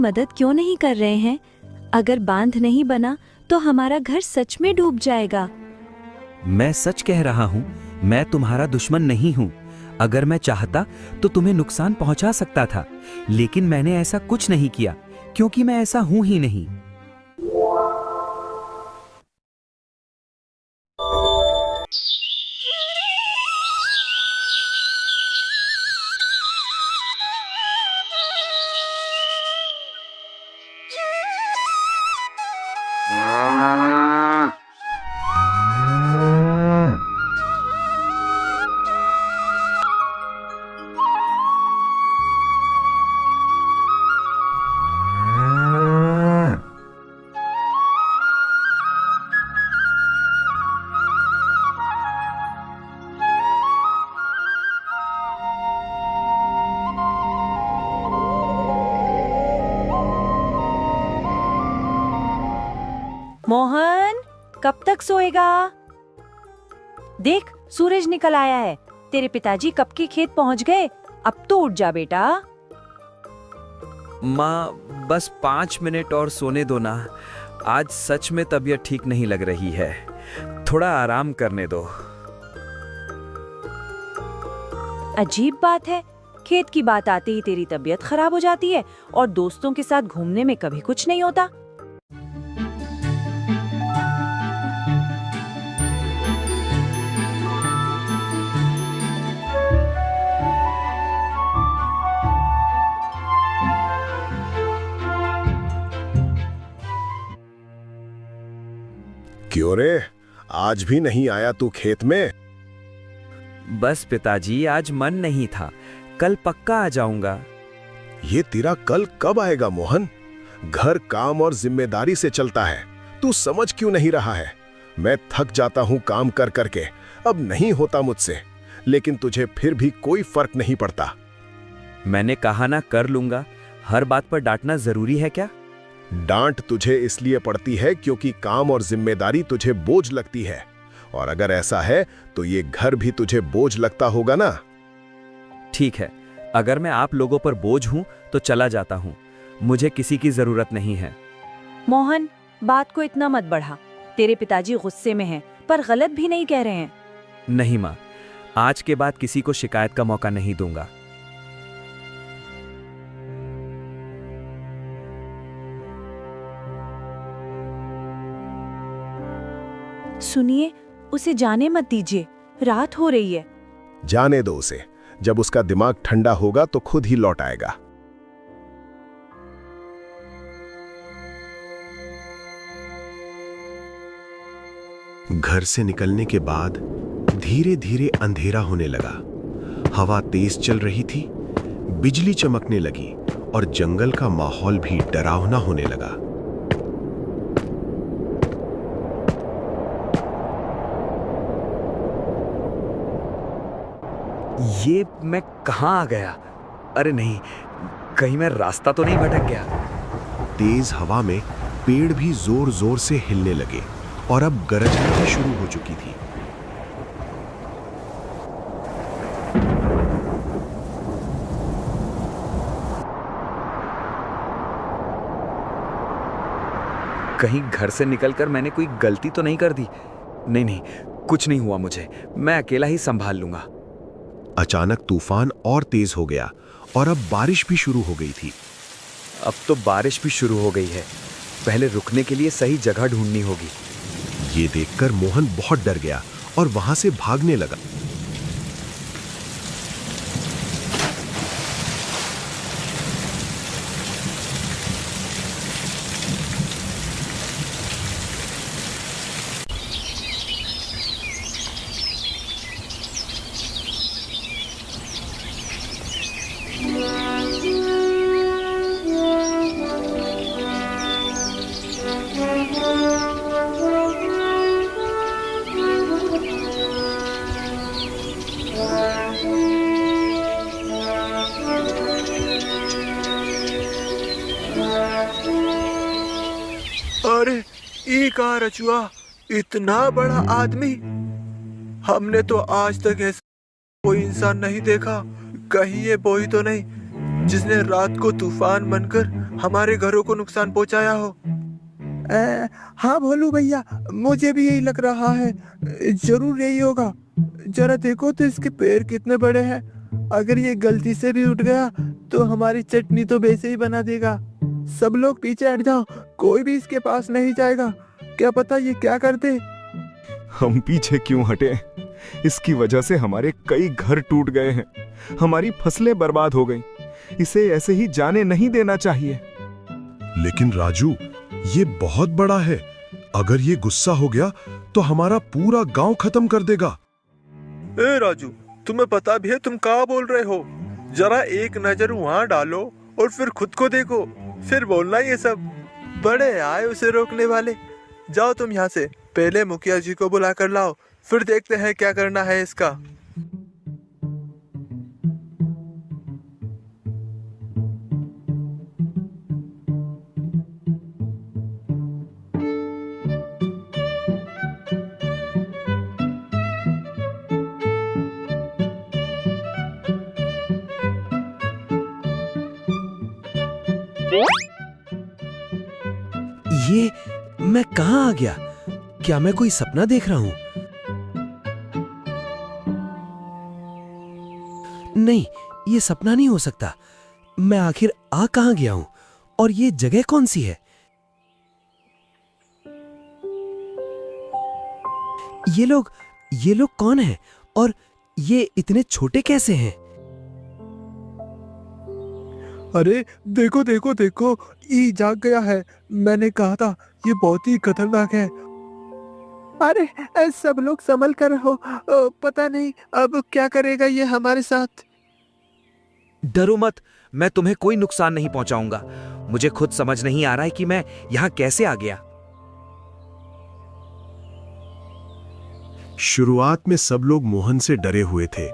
मदद क्यों नहीं कर रहे हैं? अगर बांध नहीं बना तो हमारा घर सच में डूब जाएगा। मैं सच कह रहा हूँ, मैं तुम्हारा दुश्मन नहीं हूँ। अगर मैं चाहता तो तुम्हें नुकसान पहुंचा सकता था, लेकिन मैंने ऐसा कुछ नहीं किया क्योंकि मैं ऐसा हूं ही नहीं। मोहन, कब तक सोएगा? देख, सूरज निकल आया है। तेरे पिताजी कब के खेत पहुंच गए। अब तो उठ जा बेटा। माँ, बस 5 मिनट और सोने दो ना। आज सच में तबीयत ठीक नहीं लग रही है। थोड़ा आराम करने दो। अजीब बात है, खेत की बात आते ही तेरी तबीयत खराब हो जाती है और दोस्तों के साथ घूमने में कभी कुछ नहीं होता। क्यों रे, आज भी नहीं आया तू खेत में? बस पिताजी, आज मन नहीं था। कल पक्का आ जाऊंगा। ये तेरा कल कब आएगा मोहन? घर काम और जिम्मेदारी से चलता है, तू समझ क्यों नहीं रहा है? मैं थक जाता हूं काम कर करके, अब नहीं होता मुझसे, लेकिन तुझे फिर भी कोई फर्क नहीं पड़ता। मैंने कहा ना, कर लूंगा। हर बात पर डांटना जरूरी है क्या? डांट तुझे इसलिए पड़ती है क्योंकि काम और जिम्मेदारी तुझे बोझ लगती है, और अगर ऐसा है तो ये घर भी तुझे बोझ लगता होगा ना। ठीक है, अगर मैं आप लोगों पर बोझ हूं तो चला जाता हूं। मुझे किसी की जरूरत नहीं है। मोहन, बात को इतना मत बढ़ा। तेरे पिताजी गुस्से में हैं, पर गलत भी नहीं कह रहे हैं। नहीं माँ, आज के बाद किसी को शिकायत का मौका नहीं दूंगा। सुनिए, उसे जाने मत दीजिए, रात हो रही है। जाने दो उसे, जब उसका दिमाग ठंडा होगा तो खुद ही लौट आएगा। घर से निकलने के बाद धीरे धीरे अंधेरा होने लगा। हवा तेज चल रही थी, बिजली चमकने लगी और जंगल का माहौल भी डरावना होने लगा। ये मैं कहाँ आ गया? अरे नहीं, कहीं मैं रास्ता तो नहीं भटक गया? तेज हवा में पेड़ भी जोर जोर से हिलने लगे और अब गरजना भी शुरू हो चुकी थी। कहीं घर से निकलकर मैंने कोई गलती तो नहीं कर दी? नहीं नहीं, कुछ नहीं हुआ मुझे। मैं अकेला ही संभाल लूंगा। अचानक तूफान और तेज हो गया और अब बारिश भी शुरू हो गई थी। अब तो बारिश भी शुरू हो गई है। पहले रुकने के लिए सही जगह ढूंढनी होगी। ये देखकर मोहन बहुत डर गया और वहां से भागने लगा। अरे ई का रचुआ, इतना बड़ा आदमी! हमने तो आज तक ऐसा कोई इंसान नहीं देखा। कहीं ये बोई तो नहीं? जिसने रात को तूफान बनकर हमारे घरों को नुकसान पहुंचाया हो? हाँ भोलू भैया, मुझे भी यही लग रहा है। जरूर यही होगा। जरा देखो तो इसके पैर कितने बड़े हैं। अगर ये गलती से भी उठ गया तो हमारी चटनी तो वैसे ही बना देगा। सब लोग पीछे हट जाओ, कोई भी इसके पास नहीं जाएगा। क्या पता ये क्या कर दे। हम पीछे क्यों हटे? इसकी वजह से हमारे कई घर टूट गए हैं, हमारी फसलें बर्बाद हो गईं। इसे ऐसे ही जाने नहीं देना चाहिए। लेकिन राजू, ये बहुत बड़ा है। अगर ये गुस्सा हो गया तो हमारा पूरा गांव खत्म कर देगा। ए राजू, तुम्हें पता भी है तुम क्या बोल रहे हो? जरा एक नजर वहां डालो और फिर खुद को देखो, फिर बोलना ये सब। बड़े आए उसे रोकने वाले। जाओ तुम यहाँ से, पहले मुखिया जी को बुला कर लाओ, फिर देखते हैं क्या करना है इसका। ये मैं कहाँ आ गया? क्या मैं कोई सपना देख रहा हूं? नहीं, ये सपना नहीं हो सकता। मैं आखिर आ कहाँ गया हूं? और ये जगह कौन सी है? ये लोग कौन हैं? और ये इतने छोटे कैसे हैं? अरे देखो देखो देखो, ये जाग गया है। मैंने कहा था ये बहुत ही खतरनाक है। अरे सब लोग संभल कर रहो, पता नहीं अब क्या करेगा ये हमारे साथ। डरो मत, मैं तुम्हें कोई नुकसान नहीं पहुंचाऊंगा। मुझे खुद समझ नहीं आ रहा है कि मैं यहां कैसे आ गया। शुरुआत में सब लोग मोहन से डरे हुए थे।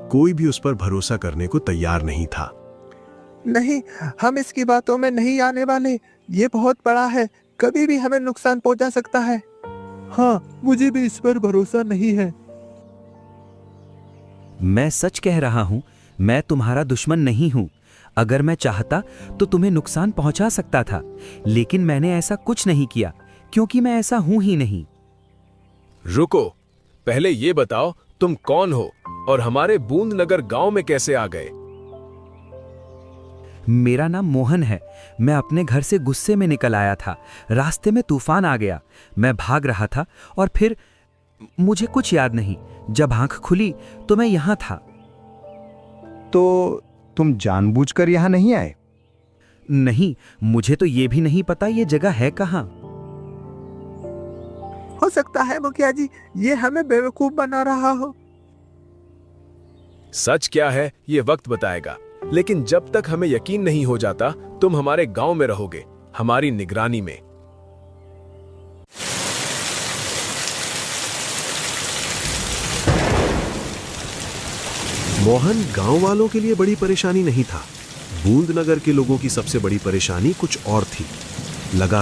कोई भी उस पर भरोसा करने को तैयार नहीं था। नहीं, हम इसकी बातों में नहीं आने वाले। ये बहुत बड़ा है, कभी भी हमें नुकसान पहुंचा सकता है। हाँ, मुझे भी इस पर भरोसा नहीं है। मैं सच कह रहा हूं, मैं तुम्हारा दुश्मन नहीं हूं। अगर मैं चाहता तो तुम्हें नुकसान पहुंचा सकता था, लेकिन मैंने ऐसा कुछ नहीं किया, क्योंकि मैं ऐसा हूं ही नहीं। रुको, पहले ये बताओ तुम कौन हो और हमारे बूंदनगर गांव में कैसे आ गए? मेरा नाम मोहन है। मैं अपने घर से गुस्से में निकल आया था। रास्ते में तूफान आ गया। मैं भाग रहा था और फिर मुझे कुछ याद नहीं। जब आंख खुली तो मैं यहां था। तो तुम जानबूझकर यहाँ नहीं आए? नहीं, मुझे तो ये भी नहीं पता ये जगह है कहाँ। हो सकता है मुखिया जी ये हमें बेवकूफ बना रहा हो। सच क्या है ये वक्त बताएगा, लेकिन जब तक हमें यकीन नहीं हो जाता तुम हमारे गांव में रहोगे, हमारी निगरानी में। मोहन गांव वालों के लिए बड़ी परेशानी नहीं था। बूंदनगर के लोगों की सबसे बड़ी परेशानी कुछ और थी। लगा